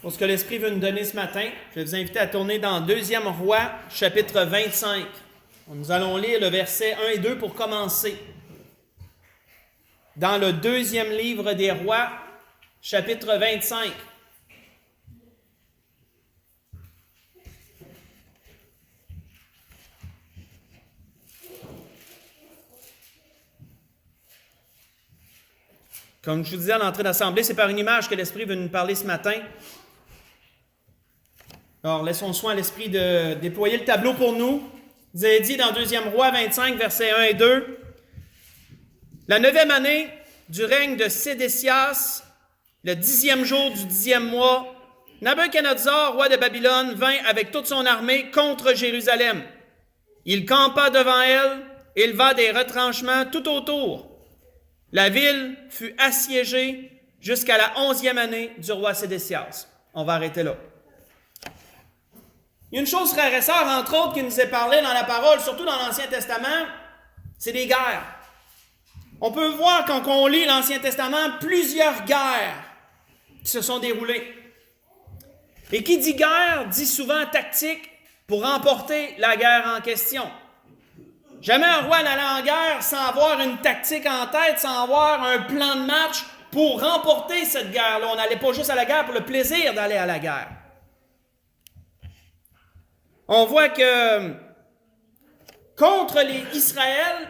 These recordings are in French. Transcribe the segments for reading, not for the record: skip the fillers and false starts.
Pour ce que l'Esprit veut nous donner ce matin, je vais vous inviter à tourner dans 2 Rois, chapitre 25. Nous allons lire le verset 1 et 2 pour commencer. Dans le 2e livre des Rois, chapitre 25. Comme je vous disais à l'entrée d'assemblée, c'est par une image que l'Esprit veut nous parler ce matin. Alors, laissons soin à l'Esprit de déployer le tableau pour nous. Vous avez dit dans 2 Rois 25, versets 1 et 2, « La 9e année du règne de Sédécias, le 10e jour du 10e mois, Nabuchodonosor, roi de Babylone, vint avec toute son armée contre Jérusalem. Il campa devant elle, éleva des retranchements tout autour. La ville fut assiégée jusqu'à la 11e année du roi Sédécias. » On va arrêter là. Il y a une chose, frères et sœurs, entre autres, qui nous est parlée dans la parole, surtout dans l'Ancien Testament, c'est des guerres. On peut voir, quand on lit l'Ancien Testament, plusieurs guerres qui se sont déroulées. Et qui dit guerre, dit souvent tactique pour remporter la guerre en question. Jamais un roi n'allait en guerre sans avoir une tactique en tête, sans avoir un plan de match pour remporter cette guerre-là. On n'allait pas juste à la guerre pour le plaisir d'aller à la guerre. On voit que contre Israël,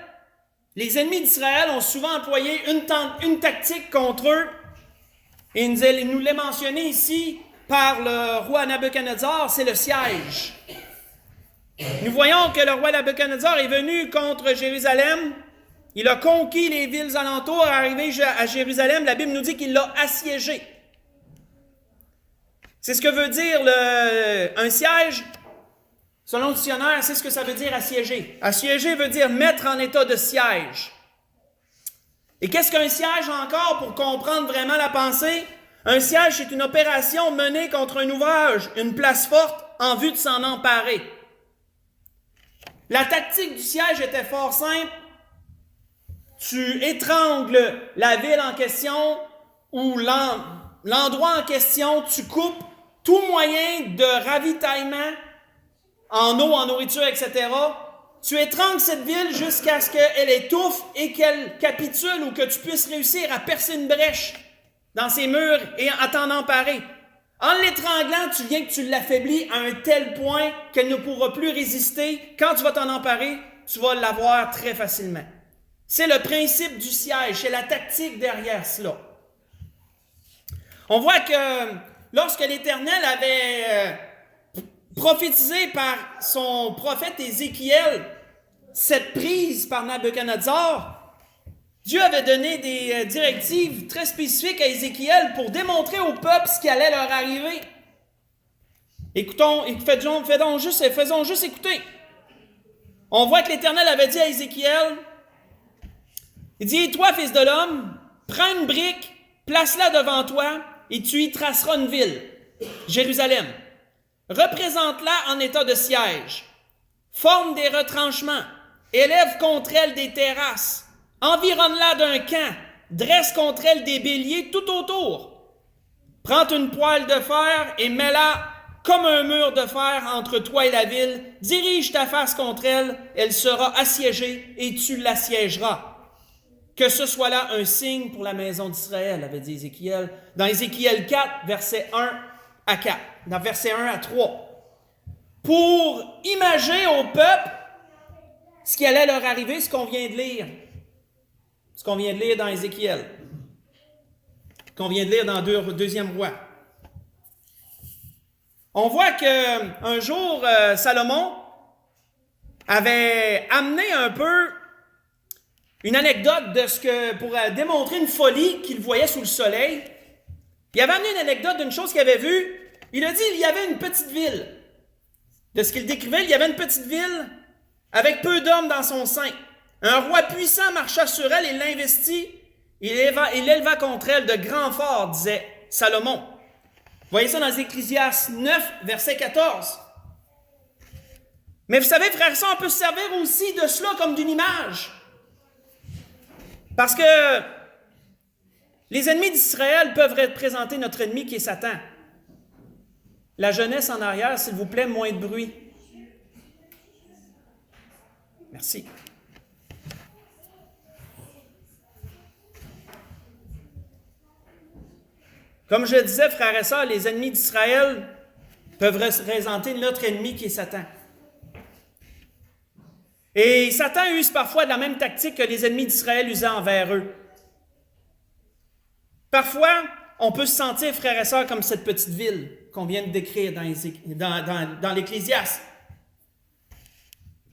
les ennemis d'Israël ont souvent employé une tactique contre eux. Et il nous l'est mentionné ici par le roi Nabuchodonosor, c'est le siège. Nous voyons que le roi Nabuchodonosor est venu contre Jérusalem. Il a conquis les villes alentours, arrivé à Jérusalem. La Bible nous dit qu'il l'a assiégé. C'est ce que veut dire un siège. Selon le dictionnaire, c'est ce que ça veut dire assiéger. Assiéger veut dire mettre en état de siège. Et qu'est-ce qu'un siège encore pour comprendre vraiment la pensée? Un siège, c'est une opération menée contre un ouvrage, une place forte, en vue de s'en emparer. La tactique du siège était fort simple. Tu étrangles la ville en question ou l'endroit en question, tu coupes tout moyen de ravitaillement en eau, en nourriture, etc. Tu étrangles cette ville jusqu'à ce qu'elle étouffe et qu'elle capitule ou que tu puisses réussir à percer une brèche dans ses murs et à t'en emparer. En l'étranglant, tu viens que tu l'affaiblis à un tel point qu'elle ne pourra plus résister. Quand tu vas t'en emparer, tu vas l'avoir très facilement. C'est le principe du siège, c'est la tactique derrière cela. On voit que lorsque l'Éternel avait prophétisé par son prophète Ézéchiel cette prise par Nabuchodonosor, Dieu avait donné des directives très spécifiques à Ézéchiel pour démontrer au peuple ce qui allait leur arriver. Écoutons, faisons juste écouter. On voit que l'Éternel avait dit à Ézéchiel, il dit, « Toi, fils de l'homme, prends une brique, place-la devant toi, et tu y traceras une ville, Jérusalem. Représente-la en état de siège. Forme des retranchements. Élève contre elle des terrasses. Environne-la d'un camp. Dresse contre elle des béliers tout autour. Prends une poêle de fer et mets-la comme un mur de fer entre toi et la ville. Dirige ta face contre elle. Elle sera assiégée et tu l'assiégeras. Que ce soit là un signe pour la maison d'Israël, avait dit Ézéchiel. Dans Ézéchiel 4, versets 1 à 4. Dans versets 1 à 3. Pour imager au peuple ce qui allait leur arriver, ce qu'on vient de lire. Ce qu'on vient de lire dans Ézéchiel. Ce qu'on vient de lire dans 2e Roi. On voit qu'un jour, Salomon avait amené un peu une anecdote pour démontrer une folie qu'il voyait sous le soleil. Il avait amené une anecdote d'une chose qu'il avait vue. Il a dit il y avait une petite ville. De ce qu'il décrivait, il y avait une petite ville avec peu d'hommes dans son sein. Un roi puissant marcha sur elle et l'investit. Il éleva contre elle de grands forts, disait Salomon. Vous voyez ça dans Ecclésiaste 9, verset 14. Mais vous savez, frères et sœurs, on peut se servir aussi de cela comme d'une image. Parce que les ennemis d'Israël peuvent représenter notre ennemi qui est Satan. La jeunesse en arrière, s'il vous plaît, moins de bruit. Merci. Comme je le disais, frères et sœurs, les ennemis d'Israël peuvent représenter notre ennemi qui est Satan. Et Satan use parfois de la même tactique que les ennemis d'Israël usaient envers eux. Parfois, on peut se sentir, frères et sœurs, comme cette petite ville qu'on vient de décrire dans l'Ecclésiaste.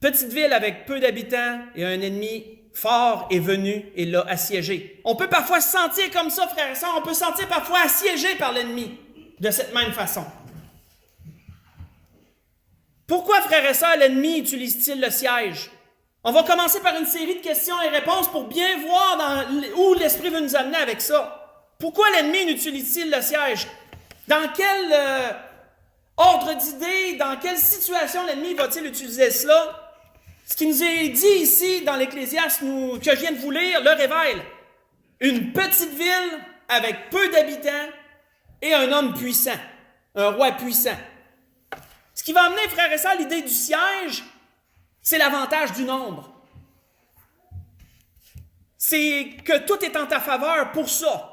Petite ville avec peu d'habitants et un ennemi fort est venu et l'a assiégé. On peut parfois se sentir comme ça, frères et sœurs, on peut se sentir parfois assiégé par l'ennemi de cette même façon. Pourquoi, frères et sœurs, l'ennemi utilise-t-il le siège? On va commencer par une série de questions et réponses pour bien voir où l'Esprit veut nous amener avec ça. Pourquoi l'ennemi utilise-t-il le siège? Dans quel ordre d'idées, dans quelle situation l'ennemi va-t-il utiliser cela? Ce qui nous est dit ici dans l'Ecclésiaste que je viens de vous lire le révèle. Une petite ville avec peu d'habitants et un homme puissant, un roi puissant. Ce qui va amener, frères et sœurs, l'idée du siège, c'est l'avantage du nombre. C'est que tout est en ta faveur pour ça.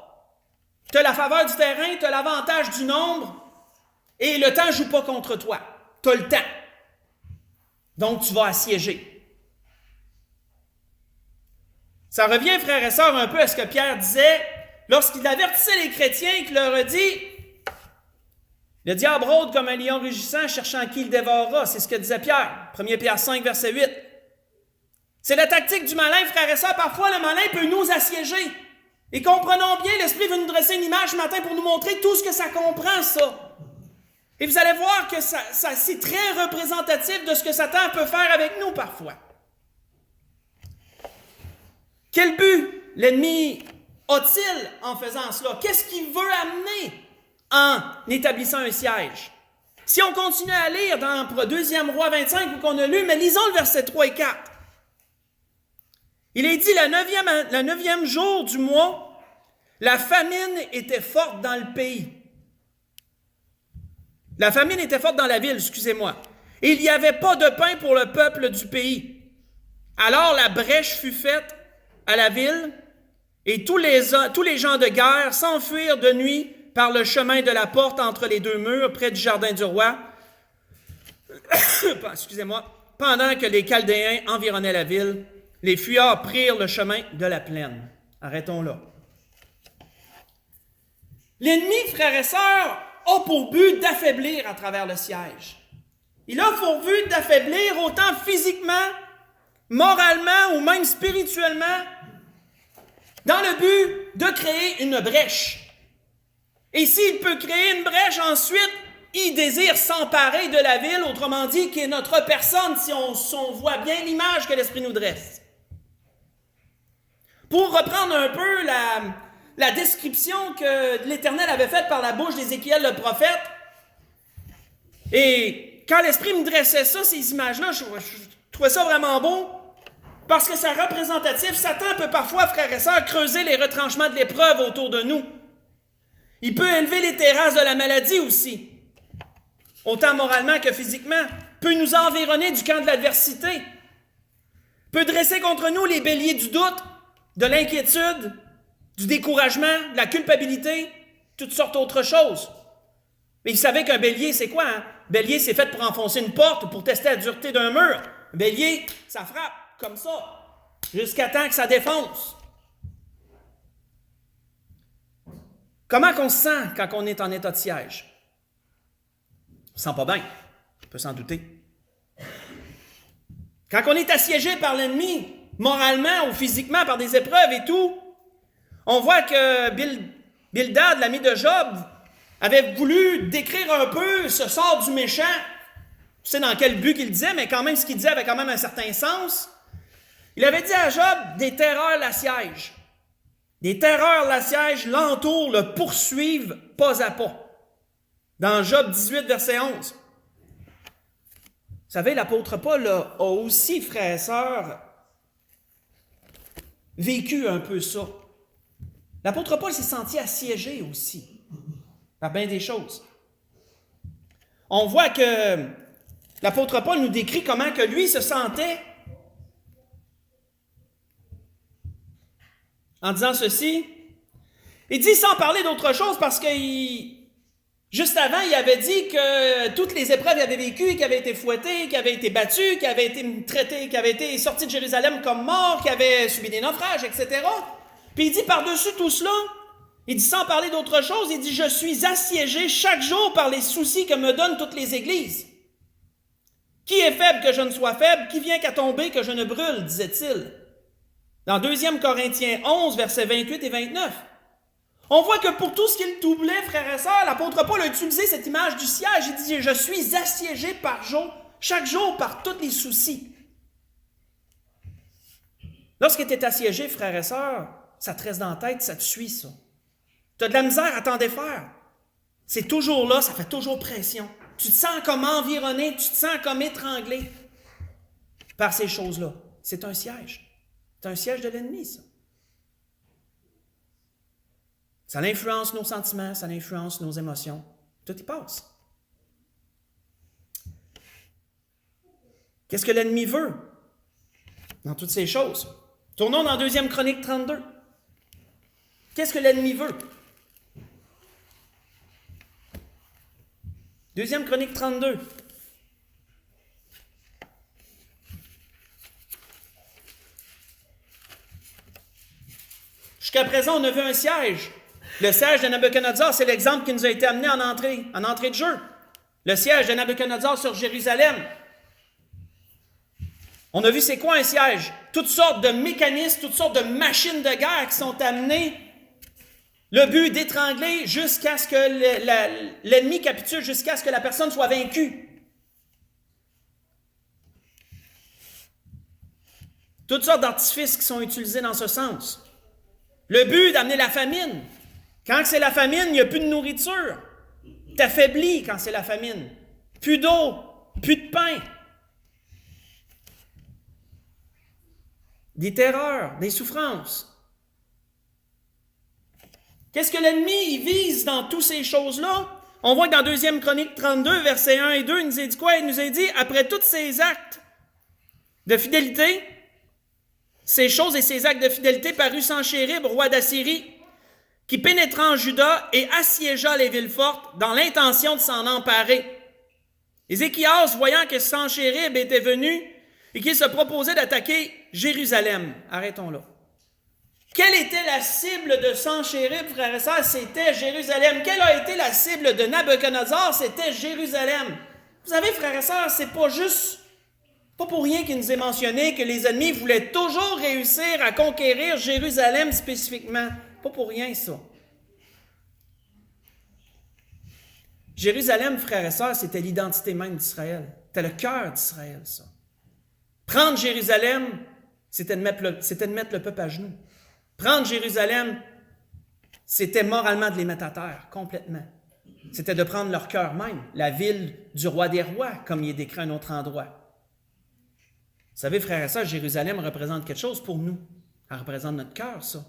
Tu as la faveur du terrain, tu as l'avantage du nombre, et le temps ne joue pas contre toi. Tu as le temps. Donc, tu vas assiéger. Ça revient, frères et sœurs, un peu à ce que Pierre disait lorsqu'il avertissait les chrétiens et qu'il leur a dit « Le diable rôde comme un lion rugissant, cherchant qui il dévorera. » C'est ce que disait Pierre, 1 Pierre 5, verset 8. C'est la tactique du malin, frères et sœurs. Parfois, le malin peut nous assiéger. Et comprenons bien, l'Esprit veut nous dresser une image ce matin pour nous montrer tout ce que ça comprend, ça. Et vous allez voir que ça c'est très représentatif de ce que Satan peut faire avec nous parfois. Quel but l'ennemi a-t-il en faisant cela? Qu'est-ce qu'il veut amener en établissant un siège? Si on continue à lire dans 2 Rois 25, qu'on a lu, mais lisons le verset 3 et 4. Il est dit, le 9e jour du mois, la famine était forte dans le pays. La famine était forte dans la ville, excusez-moi. Et il n'y avait pas de pain pour le peuple du pays. Alors la brèche fut faite à la ville, et tous les gens de guerre s'enfuirent de nuit par le chemin de la porte entre les 2 murs, près du jardin du roi. Excusez-moi. Pendant que les Chaldéens environnaient la ville, les fuyards prirent le chemin de la plaine. Arrêtons là. L'ennemi, frères et sœurs, a pour but d'affaiblir à travers le siège. Il a pour but d'affaiblir autant physiquement, moralement ou même spirituellement, dans le but de créer une brèche. Et s'il peut créer une brèche, ensuite, il désire s'emparer de la ville, autrement dit, qui est notre personne, si on voit bien l'image que l'Esprit nous dresse. Pour reprendre un peu la description que l'Éternel avait faite par la bouche d'Ézéchiel le prophète, et quand l'Esprit me dressait ça, ces images-là, je trouvais ça vraiment beau, parce que c'est représentatif. Satan peut parfois, frères et sœurs, creuser les retranchements de l'épreuve autour de nous. Il peut élever les terrasses de la maladie aussi, autant moralement que physiquement. Peut nous environner du camp de l'adversité. Peut dresser contre nous les béliers du doute, de l'inquiétude, du découragement, de la culpabilité, toutes sortes d'autres choses. Mais vous savez qu'un bélier, c'est quoi? Hein? Bélier, c'est fait pour enfoncer une porte ou pour tester la dureté d'un mur. Un bélier, ça frappe comme ça, jusqu'à temps que ça défonce. Comment qu'on se sent quand on est en état de siège? On ne se sent pas bien, on peut s'en douter. Quand on est assiégé par l'ennemi, moralement ou physiquement, par des épreuves et tout, on voit que Bildad, l'ami de Job, avait voulu décrire un peu ce sort du méchant. Tu sais dans quel but qu'il disait, mais quand même, ce qu'il disait avait quand même un certain sens. Il avait dit à Job, des terreurs l'assiègent. Des terreurs l'assiègent, l'entourent, le poursuivent pas à pas. Dans Job 18, verset 11. Vous savez, l'apôtre Paul a aussi, frères et sœurs, vécu un peu ça. L'apôtre Paul s'est senti assiégé aussi, par bien des choses. on voit que l'apôtre Paul nous décrit comment que lui se sentait en disant ceci. Il dit sans parler d'autre chose parce que juste avant, il avait dit que toutes les épreuves qu'il avait vécues, qu'il avait été fouetté, qu'il avait été battu, qu'il avait été traité, qu'il avait été sorti de Jérusalem comme mort, qu'il avait subi des naufrages, etc. Puis il dit par-dessus tout cela, il dit sans parler d'autre chose, il dit « Je suis assiégé chaque jour par les soucis que me donnent toutes les églises. Qui est faible que je ne sois faible? Qui vient qu'à tomber que je ne brûle? » disait-il. Dans 2 Corinthiens 11, versets 28 et 29. On voit que pour tout ce qu'il doublait, frères et sœurs, l'apôtre Paul a utilisé cette image du siège. Il dit « Je suis assiégé chaque jour par tous les soucis. » Lorsque tu es assiégé, frères et sœurs, ça te reste dans la tête, ça te suit, ça. Tu as de la misère à t'en défaire. C'est toujours là, ça fait toujours pression. Tu te sens comme environné, tu te sens comme étranglé par ces choses-là. C'est un siège. C'est un siège de l'ennemi, ça. Ça influence nos sentiments, ça influence nos émotions. Tout y passe. Qu'est-ce que l'ennemi veut dans toutes ces choses? Tournons dans 2 Chronique 32. Qu'est-ce que l'ennemi veut? 2 Chronique 32. Jusqu'à présent, on a vu un siège. Le siège de Nabuchodonosor, c'est l'exemple qui nous a été amené en entrée de jeu. Le siège de Nabuchodonosor sur Jérusalem. On a vu c'est quoi un siège? Toutes sortes de mécanismes, toutes sortes de machines de guerre qui sont amenées. Le but d'étrangler jusqu'à ce que l'ennemi capitule, jusqu'à ce que la personne soit vaincue. Toutes sortes d'artifices qui sont utilisés dans ce sens. Le but d'amener la famine. Quand c'est la famine, il n'y a plus de nourriture. T'affaiblis quand c'est la famine. Plus d'eau, plus de pain. Des terreurs, des souffrances. Qu'est-ce que l'ennemi il vise dans toutes ces choses-là? On voit que dans 2 Chronique 32, versets 1 et 2, il nous a dit quoi? Il nous a dit, après tous ces actes de fidélité, ces choses et ces actes de fidélité parut Sanchérib, roi d'Assyrie, qui pénétra en Juda et assiégea les villes fortes dans l'intention de s'en emparer. Ézéchias, voyant que Sanchérib était venu et qu'il se proposait d'attaquer Jérusalem. Arrêtons là. Quelle était la cible de Sanchérib, frères et sœurs? C'était Jérusalem. Quelle a été la cible de Nabuchodonosor? C'était Jérusalem. Vous savez, frères et sœurs, c'est pas pour rien qu'il nous est mentionné que les ennemis voulaient toujours réussir à conquérir Jérusalem spécifiquement. Pas pour rien, ça. Jérusalem, frères et sœurs, c'était l'identité même d'Israël. C'était le cœur d'Israël, ça. Prendre Jérusalem, c'était de mettre le peuple à genoux. Prendre Jérusalem, c'était moralement de les mettre à terre, complètement. C'était de prendre leur cœur même, la ville du roi des rois, comme il est décrit à un autre endroit. Vous savez, frères et sœurs, Jérusalem représente quelque chose pour nous. Elle représente notre cœur, ça.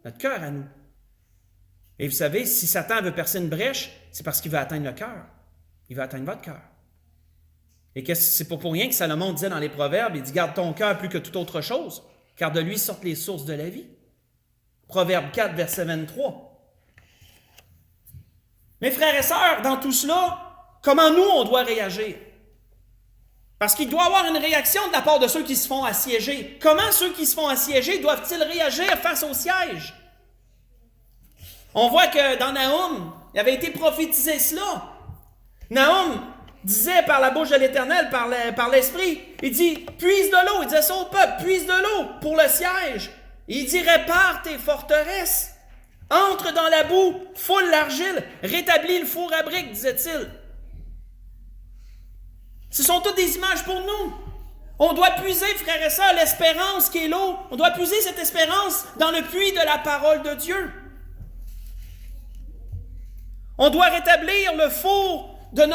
Notre cœur à nous. Et vous savez, si Satan veut percer une brèche, c'est parce qu'il veut atteindre le cœur. Il veut atteindre votre cœur. Et c'est pas pour rien que Salomon disait dans les Proverbes, il dit « Garde ton cœur plus que toute autre chose, car de lui sortent les sources de la vie. » Proverbe 4, verset 23. Mes frères et sœurs, dans tout cela, comment nous, on doit réagir? Parce qu'il doit y avoir une réaction de la part de ceux qui se font assiéger. Comment ceux qui se font assiéger doivent-ils réagir face au siège? On voit que dans Nahum, il avait été prophétisé cela. Nahum disait par la bouche de l'Éternel, par l'Esprit, il dit, puise de l'eau, il disait ça au peuple, puise de l'eau pour le siège. Il dit, répare tes forteresses, entre dans la boue, foule l'argile, rétablis le four à briques, disait-il. Ce sont toutes des images pour nous. On doit puiser, frères et sœurs, l'espérance qui est l'eau. On doit puiser cette espérance dans le puits de la parole de Dieu. On doit rétablir le four de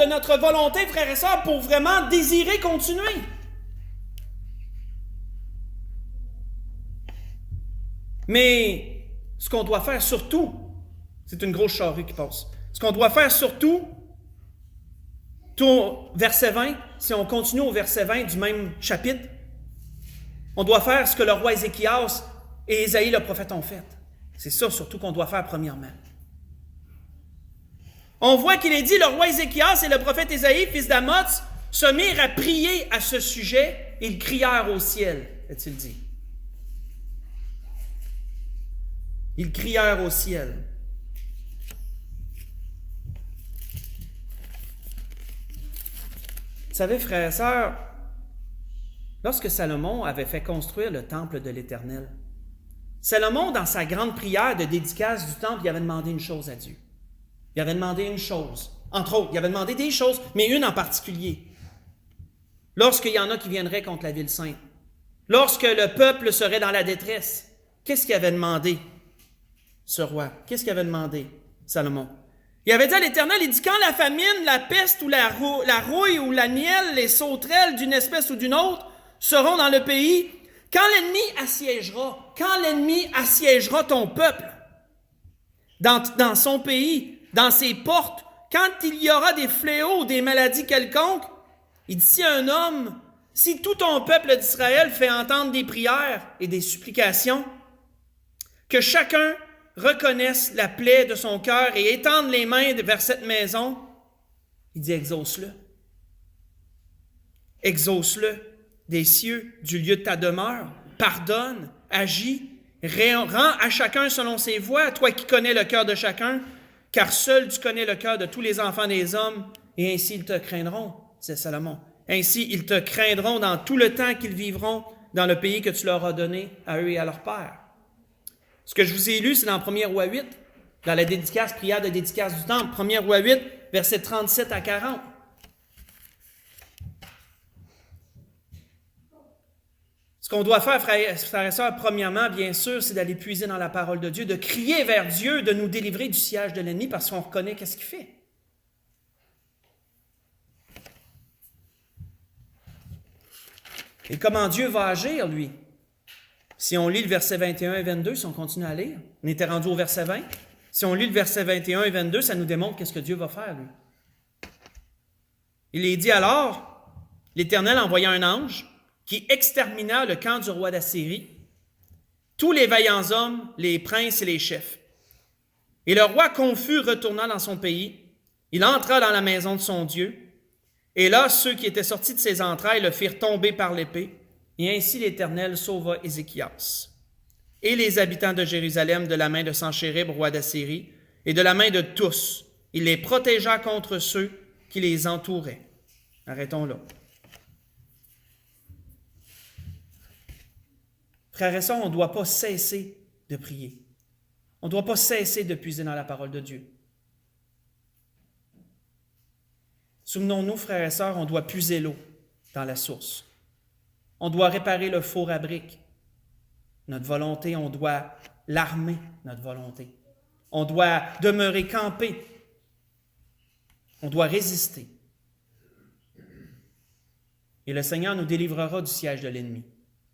notre volonté, frères et sœurs, pour vraiment désirer continuer. Mais ce qu'on doit faire surtout, c'est une grosse charrue qui passe. Ce qu'on doit faire surtout, tout verset 20, si on continue au verset 20 du même chapitre, on doit faire ce que le roi Ézéchias et Ésaïe le prophète ont fait. C'est ça surtout qu'on doit faire premièrement. On voit qu'il est dit, le roi Ézéchias et le prophète Ésaïe, fils d'Amoz, se mirent à prier à ce sujet et ils crièrent au ciel, est-il dit. Ils crièrent au ciel. Vous savez, frères et sœurs, lorsque Salomon avait fait construire le temple de l'Éternel, Salomon, dans sa grande prière de dédicace du temple, il avait demandé une chose à Dieu. Il avait demandé une chose. Entre autres, il avait demandé des choses, mais une en particulier. Lorsqu'il y en a qui viendraient contre la ville sainte, lorsque le peuple serait dans la détresse, qu'est-ce qu'il avait demandé, ce roi? Qu'est-ce qu'il avait demandé, Salomon? Il avait dit à l'Éternel, il dit, quand la famine, la peste ou la rouille ou la miel, les sauterelles d'une espèce ou d'une autre seront dans le pays, quand l'ennemi assiégera ton peuple dans son pays, dans ses portes, quand il y aura des fléaux ou des maladies quelconques, il dit, si tout ton peuple d'Israël fait entendre des prières et des supplications, que chacun reconnaisse la plaie de son cœur et étende les mains vers cette maison, il dit, exauce-le. Exauce-le des cieux, du lieu de ta demeure, pardonne, agis, rends à chacun selon ses voies, toi qui connais le cœur de chacun, car seul tu connais le cœur de tous les enfants des hommes, et ainsi ils te craindront, c'est Salomon. Ainsi ils te craindront dans tout le temps qu'ils vivront dans le pays que tu leur as donné à eux et à leur père. Ce que je vous ai lu, c'est dans 1er Roi 8, dans la dédicace, prière de dédicace du temple, 1er Roi 8, versets 37 à 40. Ce qu'on doit faire, frères et sœurs, premièrement, bien sûr, c'est d'aller puiser dans la parole de Dieu, de crier vers Dieu, de nous délivrer du siège de l'ennemi parce qu'on reconnaît qu'est-ce qu'il fait. Et comment Dieu va agir, lui? Si on lit le verset 21 et 22, si on continue à lire, on était rendu au verset 20. Si on lit le verset 21 et 22, ça nous démontre qu'est-ce que Dieu va faire, lui. Il est dit alors, l'Éternel envoya un ange qui extermina le camp du roi d'Assyrie, tous les vaillants hommes, les princes et les chefs. Et le roi confus retourna dans son pays, il entra dans la maison de son Dieu, et là, ceux qui étaient sortis de ses entrailles le firent tomber par l'épée, et ainsi l'Éternel sauva Ézéchias et les habitants de Jérusalem de la main de Sanchérib, roi d'Assyrie, et de la main de tous. Il les protégea contre ceux qui les entouraient. Arrêtons là. Frères et sœurs, on ne doit pas cesser de prier. On ne doit pas cesser de puiser dans la parole de Dieu. Souvenons-nous, frères et sœurs, on doit puiser l'eau dans la source. On doit réparer le four à briques. Notre volonté, on doit l'armer, notre volonté. On doit demeurer campé. On doit résister. Et le Seigneur nous délivrera du siège de l'ennemi.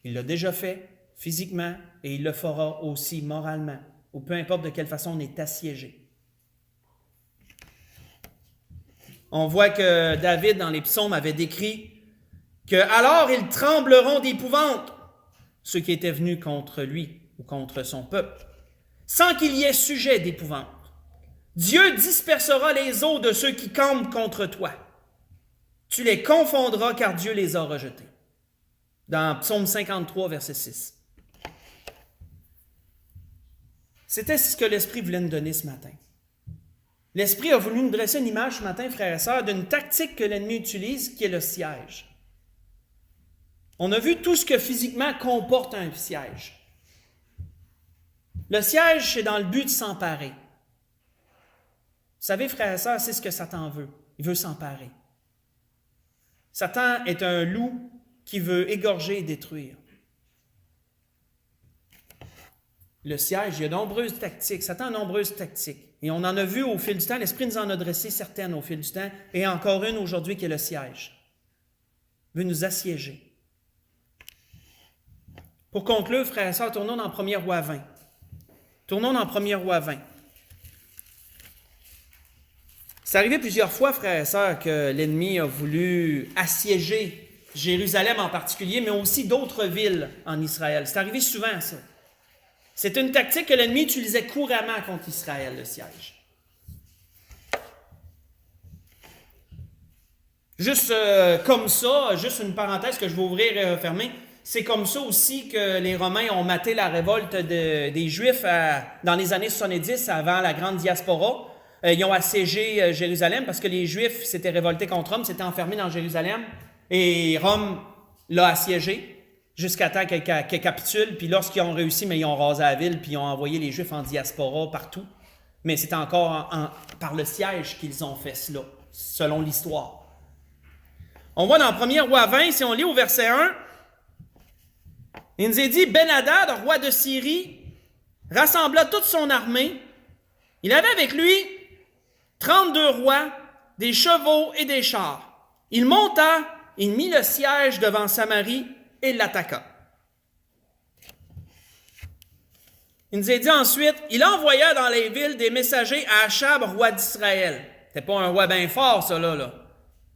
Il l'a déjà fait physiquement et il le fera aussi moralement, ou peu importe de quelle façon on est assiégé. On voit que David, dans les psaumes, avait décrit que alors ils trembleront d'épouvante, ceux qui étaient venus contre lui ou contre son peuple, sans qu'il y ait sujet d'épouvante. Dieu dispersera les eaux de ceux qui campent contre toi. Tu les confondras car Dieu les a rejetés. Dans Psaume 53, verset 6. C'était ce que l'Esprit voulait nous donner ce matin. L'Esprit a voulu nous dresser une image ce matin, frères et sœurs, d'une tactique que l'ennemi utilise, qui est le siège. On a vu tout ce que physiquement comporte un siège. Le siège, c'est dans le but de s'emparer. Vous savez, frères et sœurs, c'est ce que Satan veut. Il veut s'emparer. Satan est un loup qui veut égorger et détruire. Le siège, il y a de nombreuses tactiques. Satan a de nombreuses tactiques. Et on en a vu au fil du temps. L'Esprit nous en a dressé certaines au fil du temps. Et encore une aujourd'hui qui est le siège. Il veut nous assiéger. Pour conclure, frères et sœurs, tournons dans 1er Roi 20. Tournons dans 1er Roi 20. C'est arrivé plusieurs fois, frères et sœurs, que l'ennemi a voulu assiéger Jérusalem en particulier, mais aussi d'autres villes en Israël. C'est arrivé souvent, ça. C'est une tactique que l'ennemi utilisait couramment contre Israël, le siège. Juste comme ça, juste une parenthèse que je vais ouvrir et refermer, c'est comme ça aussi que les Romains ont maté la révolte des Juifs dans les années 70, avant la grande diaspora. Ils ont assiégé Jérusalem parce que les Juifs s'étaient révoltés contre Rome, s'étaient enfermés dans Jérusalem, et Rome l'a assiégé jusqu'à temps qu'elle capitule. Puis lorsqu'ils ont réussi, mais ils ont rasé la ville, puis ils ont envoyé les Juifs en diaspora partout. Mais c'est encore par le siège qu'ils ont fait cela, selon l'histoire. On voit dans 1er Roi 20, si on lit au verset 1, il nous est dit, Ben-Hadad, roi de Syrie, rassembla toute son armée. Il avait avec lui 32 rois, des chevaux et des chars. Il monta, il mit le siège devant Samarie et l'attaqua. Il nous est dit ensuite, il envoya dans les villes des messagers à Achab, roi d'Israël. C'était pas un roi bien fort, ça, là.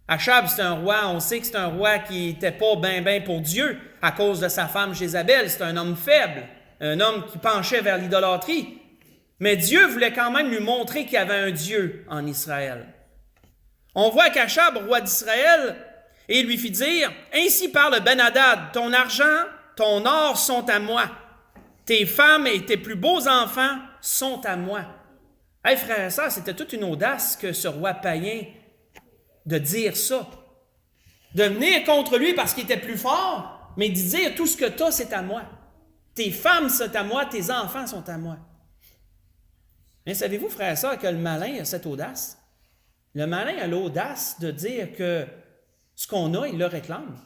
Achab, c'est un roi, on sait que c'est un roi qui n'était pas bien pour Dieu à cause de sa femme Jézabel. C'est un homme faible, un homme qui penchait vers l'idolâtrie. Mais Dieu voulait quand même lui montrer qu'il y avait un Dieu en Israël. On voit qu'Achab, roi d'Israël, et lui fit dire, « Ainsi parle Ben-Hadad, ton argent, ton or sont à moi. Tes femmes et tes plus beaux enfants sont à moi. » Hey, frère et sœurs, c'était toute une audace que ce roi païen de dire ça. De venir contre lui parce qu'il était plus fort, mais de dire, « Tout ce que tu as, c'est à moi. Tes femmes sont à moi, tes enfants sont à moi. » Mais savez-vous, frères et sœurs, que le malin a cette audace? Le malin a l'audace de dire que ce qu'on a, il le réclame.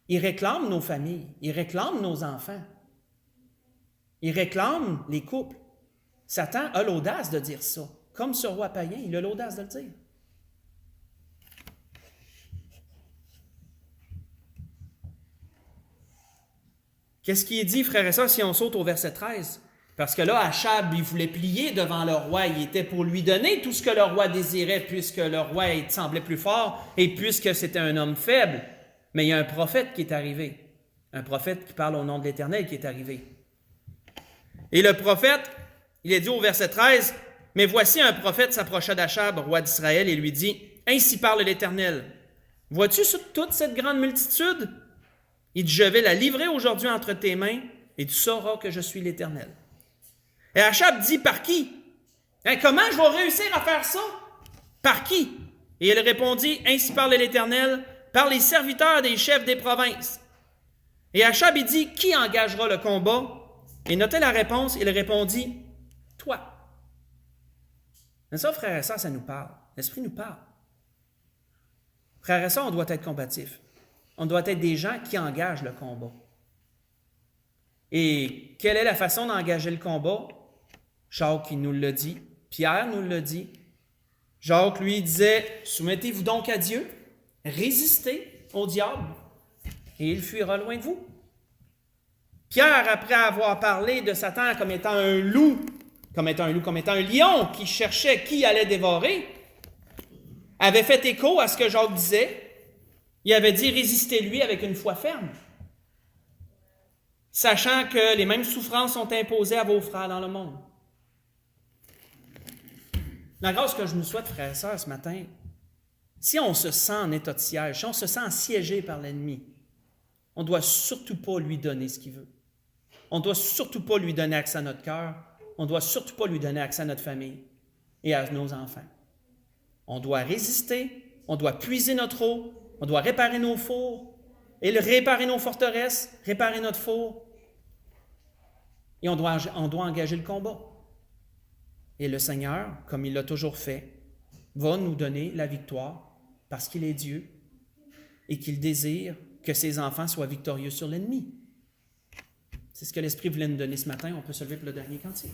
Il réclame nos familles, il réclame nos enfants. Il réclame les couples. Satan a l'audace de dire ça. Comme ce roi païen, il a l'audace de le dire. Qu'est-ce qui est dit, frères et sœurs, si on saute au verset 13? Parce que là, Achab, il voulait plier devant le roi. Il était pour lui donner tout ce que le roi désirait, puisque le roi semblait plus fort et puisque c'était un homme faible. Mais il y a un prophète qui est arrivé. Un prophète qui parle au nom de l'Éternel qui est arrivé. Et le prophète, il est dit au verset 13, « Mais voici un prophète s'approcha d'Achab, roi d'Israël, et lui dit, « Ainsi parle l'Éternel. Vois-tu toute cette grande multitude? Il dit, je vais la livrer aujourd'hui entre tes mains, et tu sauras que je suis l'Éternel. » Et Achab dit, par qui? Comment je vais réussir à faire ça? Par qui? Et il répondit, ainsi parle l'Éternel, par les serviteurs des chefs des provinces. Et Achab dit, qui engagera le combat? Et notez la réponse, il répondit, toi. Mais ça, frères et sœurs, ça nous parle. L'Esprit nous parle. Frères et sœurs, on doit être combatifs. On doit être des gens qui engagent le combat. Et quelle est la façon d'engager le combat? Jacques, il nous le dit. Pierre nous le dit. Jacques, lui, disait, « Soumettez-vous donc à Dieu, résistez au diable, et il fuira loin de vous. » Pierre, après avoir parlé de Satan comme étant un loup, comme étant un lion qui cherchait qui allait dévorer, avait fait écho à ce que Jacques disait. Il avait dit, « Résistez-lui avec une foi ferme. » Sachant que les mêmes souffrances sont imposées à vos frères dans le monde. La grâce que je nous souhaite, frères et sœurs, ce matin, si on se sent en état de siège, si on se sent assiégé par l'ennemi, on ne doit surtout pas lui donner ce qu'il veut. On ne doit surtout pas lui donner accès à notre cœur. On ne doit surtout pas lui donner accès à notre famille et à nos enfants. On doit résister, on doit puiser notre eau, on doit réparer nos fours, et réparer nos forteresses, réparer notre four. Et on doit engager le combat. Et le Seigneur, comme il l'a toujours fait, va nous donner la victoire parce qu'il est Dieu et qu'il désire que ses enfants soient victorieux sur l'ennemi. C'est ce que l'Esprit voulait nous donner ce matin. On peut se lever pour le dernier cantique.